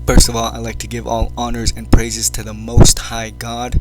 First of all, I like to give all honors and praises to the Most High God,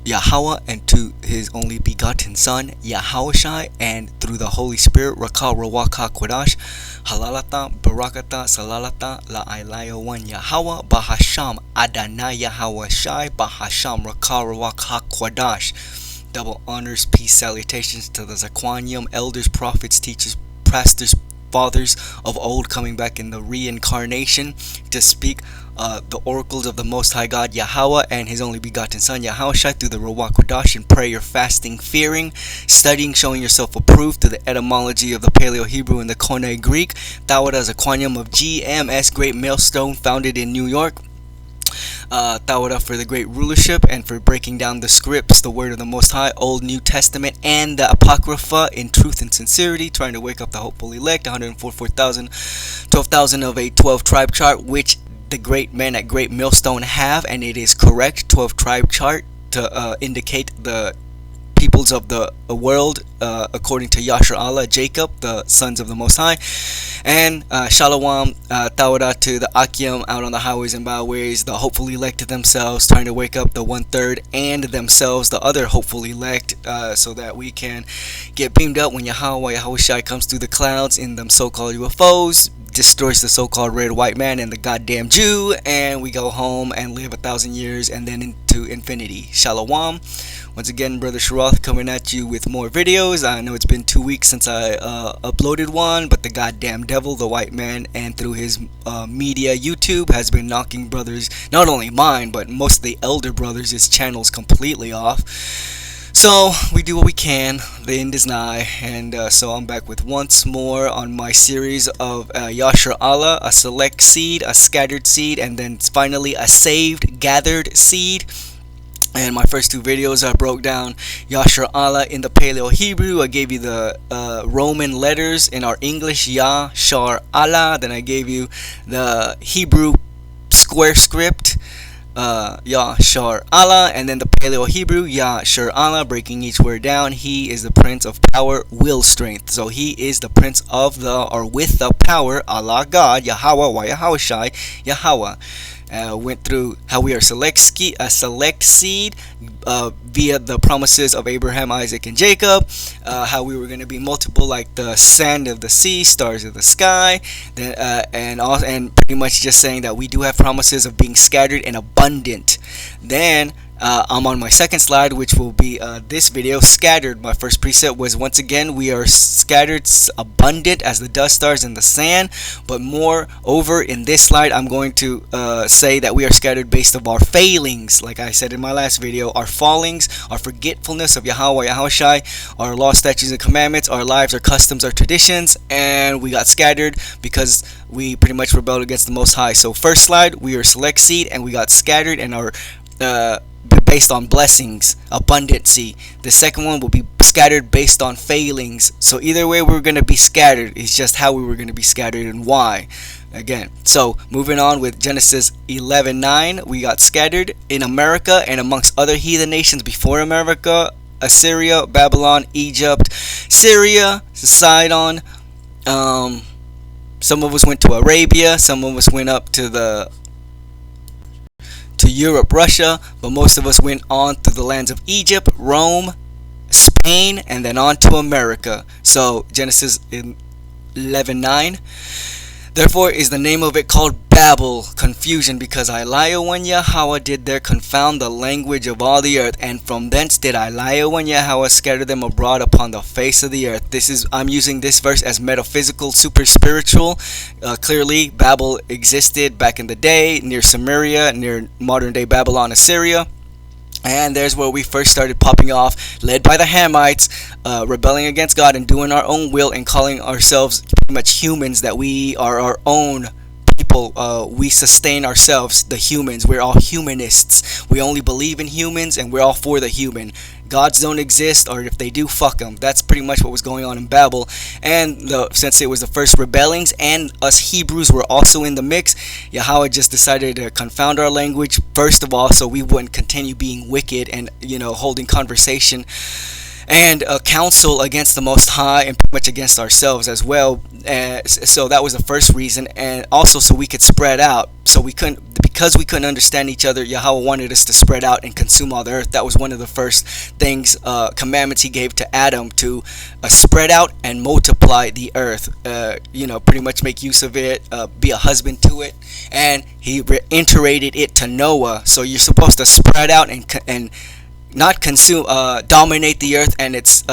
Yahweh, and to His only begotten Son, Yahushai, and through the Holy Spirit, Rakah Rawak HaKodash, Halalata, Barakata, Salalata, La'ilaya One Yahweh, Bahasham, Adonai Yahushai, Bahasham, Rakah Rawak HaKodash. Double honors, peace, salutations to the Zaquanium, elders, prophets, teachers, pastors, fathers of old, coming back in the reincarnation to speak the oracles of the Most High God Yahweh and His only begotten Son Yahushua through the Ruach Kodash in prayer, fasting, fearing, studying, showing yourself approved to the etymology of the Paleo Hebrew and the Koine Greek. Tawada Zaquanium of GMS, Great Millstone, founded in New York. Tawada for the great rulership and for breaking down the scripts, the word of the Most High, Old, New Testament, and the Apocrypha in truth and sincerity, trying to wake up the hopeful elect, 144,000, 12,000 of a 12 tribe chart, which the great men at Great Millstone have, and it is correct, 12 tribe chart to indicate the peoples of the world according to Yasher Allah, Jacob, the sons of the Most High. And Shalom, Tawada to the Akim out on the highways and byways, the hopefully elect themselves, trying to wake up the 1/3 and themselves, the other hopeful elect, so that we can get beamed up when Yahushai comes through the clouds in them so-called UFOs, destroys the so-called red white man and the goddamn Jew, and we go home and live 1,000 years and then into infinity. Shalom. Once again, Brother Sharoth coming at you with more videos. I know it's been 2 weeks since I uploaded one, but the goddamn devil, the white man, and through his media, YouTube, has been knocking brothers, not only mine, but most of the elder brothers' channels completely off. So we do what we can. The end is nigh, and so I'm back with once more on my series of Yasher Allah, a select seed, a scattered seed, and then finally a saved, gathered seed. And my first 2 videos, I broke down Yasher Allah in the Paleo Hebrew. I gave you the Roman letters in our English, Yasher Allah. Then I gave you the Hebrew square script, Yasher Allah, and then the Paleo Hebrew, Yasher Allah, breaking each word down. He is the Prince of Power, Will, Strength. So He is the Prince of the, or with the power, Allah God, Yahweh, Yahushai, Yahweh. Went through how we are select seed via the promises of Abraham, Isaac, and Jacob. How we were going to be multiple like the sand of the sea, stars of the sky. Then, and pretty much just saying that we do have promises of being scattered and abundant. Then I'm on my second slide, which will be this video, scattered. My first precept was, once again, we are scattered, abundant as the dust stars in the sand. But moreover, in this slide, I'm going to say that we are scattered based on our failings. Like I said in my last video, our fallings, our forgetfulness of Yahweh, Yahushai, our law, statutes, and commandments, our lives, our customs, our traditions, and we got scattered because we pretty much rebelled against the Most High. So first slide, we are select seed, and we got scattered, and our based on blessings, abundancy. The second one will be scattered based on failings. So either way, we're going to be scattered. It's just how we were going to be scattered and why. Again, so moving on with Genesis 11:9, we got scattered in America and amongst other heathen nations before America: Assyria, Babylon, Egypt, Syria, Sidon. Some of us went to Arabia. Some of us went up to Europe, Russia, but most of us went on through the lands of Egypt, Rome, Spain, and then on to America. So Genesis 11:9. Therefore is the name of it called Babel, confusion, because Eliah Yahweh did there confound the language of all the earth, and from thence did Eliah Yahweh scatter them abroad upon the face of the earth. I'm using this verse as metaphysical, super spiritual. Clearly, Babel existed back in the day near Samaria, near modern day Babylon, Assyria. And there's where we first started popping off, led by the Hamites, rebelling against God and doing our own will and calling ourselves pretty much humans, that we are our own people. We sustain ourselves, the humans. We're all humanists. We only believe in humans, and we're all for the human. Gods don't exist, or if they do, fuck them. That's pretty much what was going on in Babel. And since it was the first rebellings, and us Hebrews were also in the mix, Yahweh just decided to confound our language, first of all, so we wouldn't continue being wicked and, holding conversation and counsel against the Most High, and pretty much against ourselves as well. So that was the first reason, and also so we could spread out. So we couldn't, because we couldn't understand each other. Yahweh wanted us to spread out and consume all the earth. That was one of the first things, commandments He gave to Adam, to spread out and multiply the earth. Pretty much make use of it, be a husband to it, and He reiterated it to Noah. So you're supposed to spread out and not consume, dominate the earth and its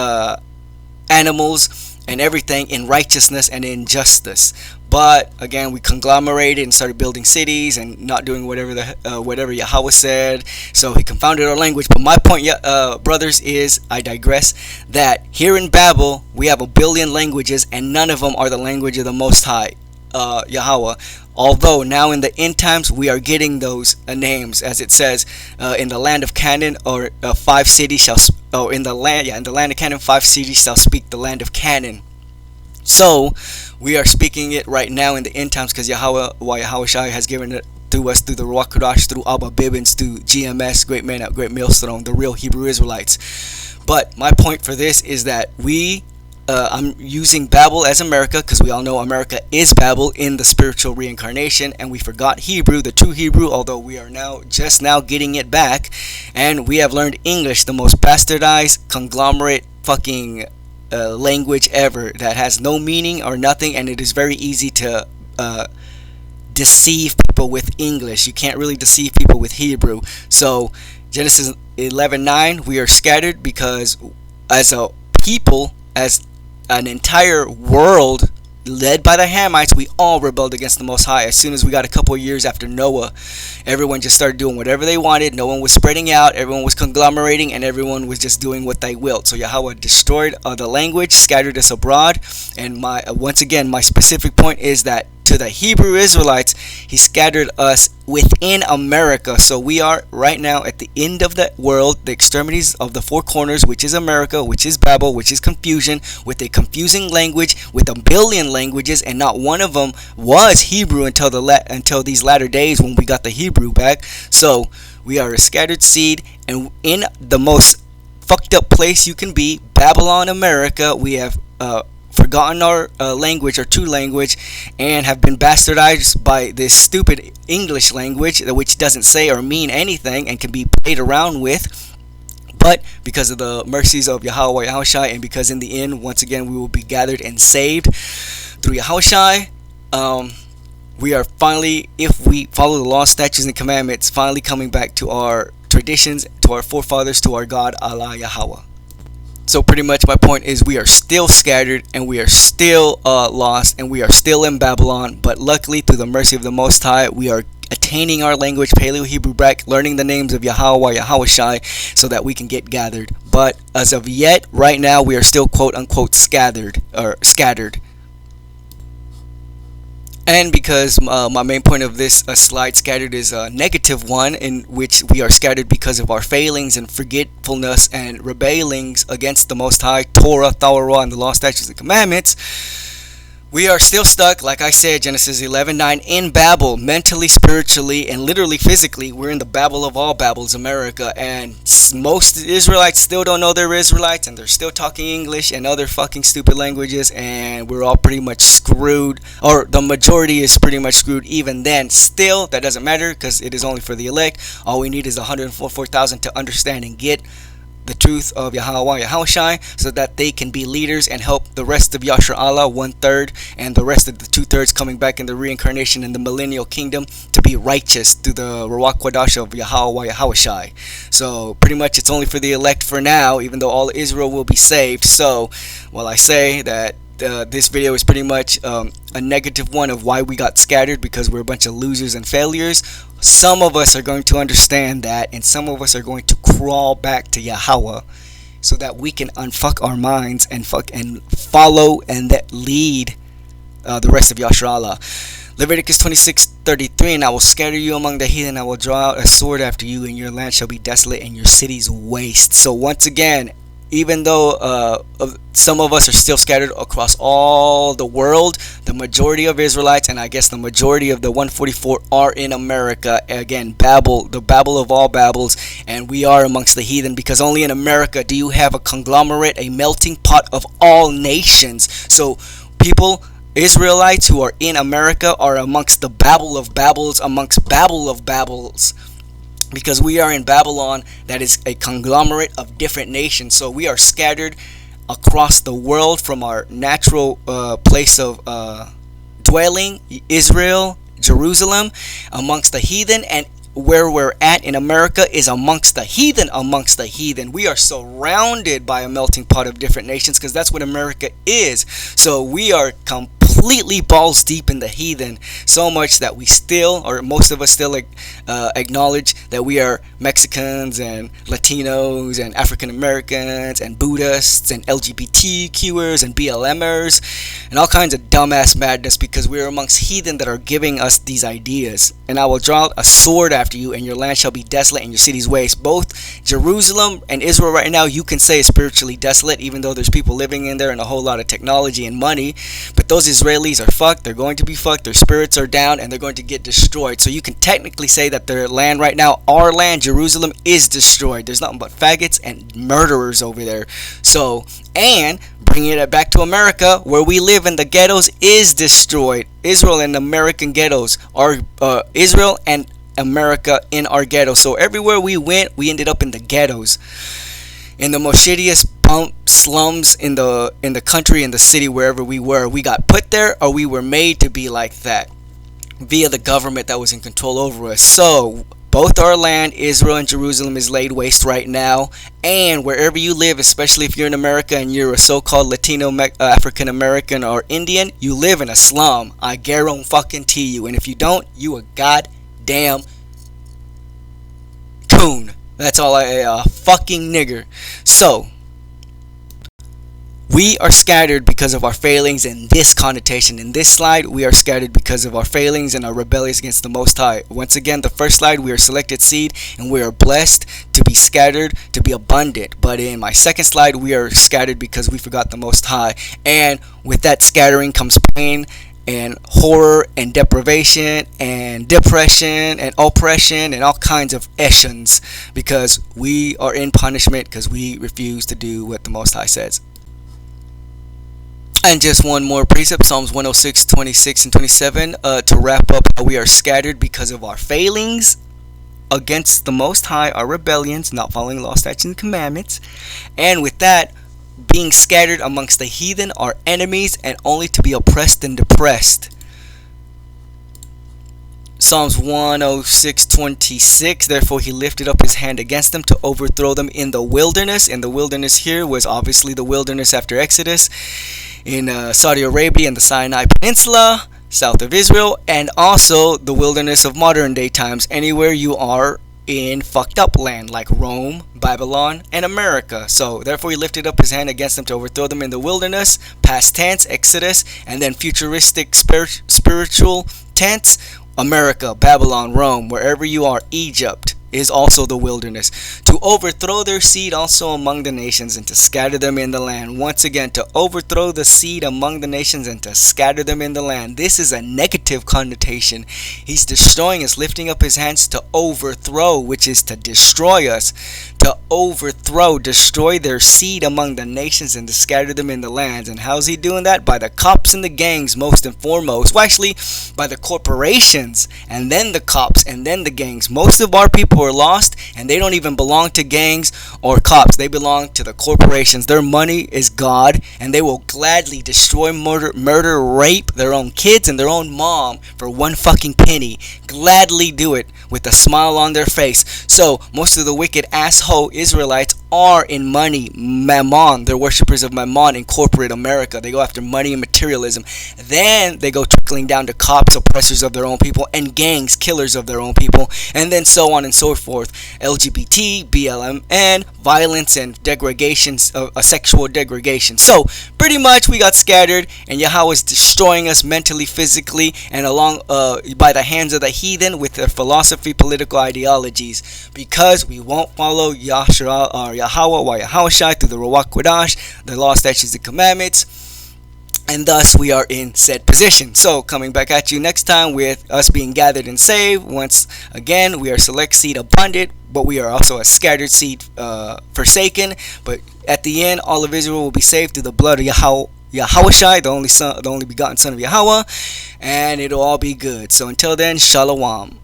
animals and everything in righteousness and in justice. But again, we conglomerated and started building cities and not doing whatever Yahweh said. So He confounded our language. But my point, brothers, is, I digress, that here in Babel we have 1 billion languages, and none of them are the language of the Most High, Yahweh. Although now in the end times we are getting those names, as it says, in the land of Canaan, or 5 cities shall, in the land of Canaan, 5 cities shall speak the land of Canaan. So we are speaking it right now in the end times, because Yahweh Shai has given it to us through the Ruach Kodash, through Abba Bibbins, through GMS, Great Man at Great Millstone, the real Hebrew Israelites. But my point for this is that I'm using Babel as America, because we all know America is Babel in the spiritual reincarnation, and we forgot Hebrew, the true Hebrew, although we are just now getting it back, and we have learned English, the most bastardized, conglomerate, fucking language ever, that has no meaning or nothing, and it is very easy to deceive people with English. You can't really deceive people with Hebrew. So Genesis 11:9, we are scattered because as a people, as an entire world led by the Hamites, we all rebelled against the Most High. As soon as we got a couple of years after Noah, everyone just started doing whatever they wanted. No one was spreading out, everyone was conglomerating, and everyone was just doing what they willed. So Yahweh destroyed the language, scattered us abroad. And once again, my specific point is that to the Hebrew Israelites, He scattered us within America. So we are right now at the end of the world, the extremities of the 4 corners, which is America, which is Babel, which is confusion, with a confusing language, with 1 billion languages, and not one of them was Hebrew until these latter days when we got the Hebrew back. So we are a scattered seed, and in the most fucked up place you can be, Babylon, America, we have forgotten our language, our true language, and have been bastardized by this stupid English language, which doesn't say or mean anything and can be played around with. But because of the mercies of Yahweh Yahushai, and because in the end, once again, we will be gathered and saved through Yahushai, we are finally, if we follow the law, statutes, and commandments, finally coming back to our traditions, to our forefathers, to our God, Allah Yahweh. So pretty much my point is, we are still scattered, and we are still lost, and we are still in Babylon. But luckily, through the mercy of the Most High, we are attaining our language, Paleo Hebrew back, learning the names of Yahweh, Yahushai, so that we can get gathered. But as of yet, right now, we are still quote unquote scattered. And because my main point of this slide, scattered, is a negative one, in which we are scattered because of our failings and forgetfulness and rebellings against the Most High, Torah, Thawara, and the law, statutes, and commandments. We are still stuck, like I said, Genesis 11:9, in Babel, mentally, spiritually, and literally physically. We're in the Babel of all Babels, America, and most Israelites still don't know they're Israelites, and they're still talking English and other fucking stupid languages, and we're all pretty much screwed, or the majority is pretty much screwed even then. Still, that doesn't matter, because it is only for the elect. All we need is 144,000 to understand and get the truth of Yahweh Yahushai, so that they can be leaders and help the rest of Yashar Allah, 1/3, and the rest of the 2/3 coming back in the reincarnation in the millennial kingdom, to be righteous through the Ruach Kodash of Yahweh Yahushai. So pretty much it's only for the elect for now, even though all Israel will be saved. So while I say that this video is pretty much a negative one of why we got scattered, because we're a bunch of losers and failures, some of us are going to understand that, and some of us are going to crawl back to Yahweh, so that we can unfuck our minds and follow and lead the rest of Yashar Allah. Leviticus 26:33, and I will scatter you among the heathen, I will draw out a sword after you, and your land shall be desolate, and your cities waste. So once again, even though some of us are still scattered across all the world, the majority of Israelites, and I guess the majority of the 144 are in America. Again, Babel, the Babel of all Babels, and we are amongst the heathen, because only in America do you have a conglomerate, a melting pot of all nations. So people, Israelites who are in America, are amongst the Babel of Babels, amongst Babel of Babels, because we are in Babylon, that is a conglomerate of different nations. So we are scattered across the world from our natural place of dwelling, Israel, Jerusalem, amongst the heathen, and where we're at in America is amongst the heathen, amongst the heathen. We are surrounded by a melting pot of different nations, because that's what America is. So we are completely balls deep in the heathen, so much that we still, or most of us still, acknowledge that we are Mexicans and Latinos and African Americans and Buddhists and LGBTQers and BLMers and all kinds of dumbass madness, because we're amongst heathen that are giving us these ideas. And I will draw a sword after you, and your land shall be desolate, and your cities waste. Both Jerusalem and Israel right now, you can say, is spiritually desolate, even though there's people living in there and a whole lot of technology and money. But those Israelis are fucked. They're going to be fucked. Their spirits are down, and they're going to get destroyed. So you can technically say that their land right now, our land, Jerusalem, is destroyed. There's nothing but faggots and murderers over there. So, and bringing it back to America, where we live in the ghettos, is destroyed. Israel and American ghettos are Israel and America in our ghettos. So everywhere we went, we ended up in the ghettos, in the most shittiest slums in the country, in the city, wherever we were. We got put there, or we were made to be like that via the government that was in control over us. So both our land, Israel and Jerusalem, is laid waste right now. And wherever you live, especially if you're in America and you're a so-called Latino, African American, or Indian, you live in a slum. I guarantee you. And if you don't, you a goddamn coon. That's all a fucking nigger. So we are scattered because of our failings in this connotation. In this slide, we are scattered because of our failings and our rebellions against the Most High. Once again, the first slide, we are selected seed, and we are blessed to be scattered, to be abundant. But in my second slide, we are scattered because we forgot the Most High. And with that scattering comes pain and horror and deprivation and depression and oppression and all kinds of essions, because we are in punishment because we refuse to do what the Most High says. And just one more precept, Psalms 106, 26, and 27, to wrap up how we are scattered because of our failings against the Most High, our rebellions, not following law, statutes, and commandments. And with that, being scattered amongst the heathen, our enemies, and only to be oppressed and depressed. Psalms 106, 26, therefore he lifted up his hand against them to overthrow them in the wilderness. And the wilderness here was obviously the wilderness after Exodus in Saudi Arabia and the Sinai Peninsula, south of Israel, and also the wilderness of modern day times, anywhere you are in fucked up land like Rome, Babylon, and America. So therefore he lifted up his hand against them to overthrow them in the wilderness, past tense, Exodus, and then futuristic spiritual tense, America, Babylon, Rome, wherever you are, Egypt is also the wilderness, to overthrow their seed also among the nations, and to scatter them in the land. Once again, to overthrow the seed among the nations and to scatter them in the land. This is a negative connotation. He's destroying us, lifting up his hands to overthrow, which is to destroy us. To overthrow, destroy their seed among the nations, and to scatter them in the lands. And how's he doing that? By the cops and the gangs, most and foremost. Well, actually, by the corporations, and then the cops, and then the gangs. Most of our people are lost, and they don't even belong to gangs or cops. They belong to the corporations. Their money is God, and they will gladly destroy, murder, rape their own kids and their own mom for one fucking penny. Gladly do it with a smile on their face. So most of the wicked asshole Israelites are in money, mammon. They're worshippers of mammon in corporate America. They go after money and materialism. Then they go trickling down to cops, oppressors of their own people, and gangs, killers of their own people, and then so on and so forth. LGBT, BLM, violence and degradation, sexual degradation. So pretty much we got scattered, and Yahweh is destroying us mentally, physically, and along by the hands of the heathen with their philosophy, political ideologies, because we won't follow Yahshua or Yahweh or Yahushai through the Ruach Kodash, the law, statutes, and commandments, and thus we are in said position. So coming back at you next time with us being gathered and saved. Once again, we are select seed abundant, but we are also a scattered seed forsaken. But at the end, all of Israel will be saved through the blood of Yahushai, the only begotten son of Yahweh, and it'll all be good. So until then, shalom.